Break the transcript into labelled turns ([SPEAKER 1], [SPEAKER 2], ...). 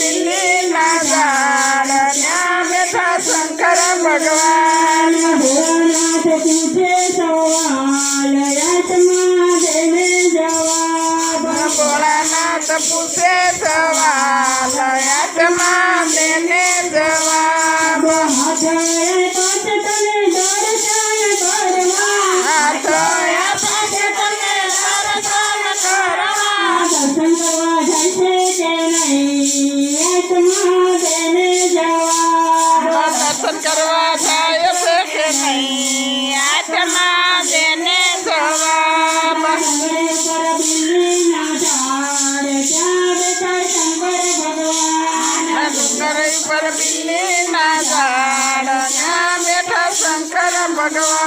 [SPEAKER 1] બિલ્લી ના ઝાડ ત્યાં બેઠા શંકર ભગવાન
[SPEAKER 2] ભોળાનાથ પૂછે સવાલ આત્મા દેને જવાબ
[SPEAKER 1] ભોળાનાથ પૂછે સવાલ આત્મા તેને જવાબ
[SPEAKER 2] હાથ પાસે તને દર્શન કરવા
[SPEAKER 1] હાથ પાસે તને દર્શન કરવા
[SPEAKER 2] દર્શન કરવા જાય છે કે નહીં આત્મા દેને જવાબ
[SPEAKER 1] દર્શન કરવા જાય છે કે નહીં આત્મા તેને જવાબ
[SPEAKER 2] પર બિલ્લીના ઝાડ ત્યાં બેઠા શંકર ભગવાન
[SPEAKER 1] ડુંગર ઉપર બિલ્લી ના ઝાડ ત્યાં બેઠા શંકર ભગવાન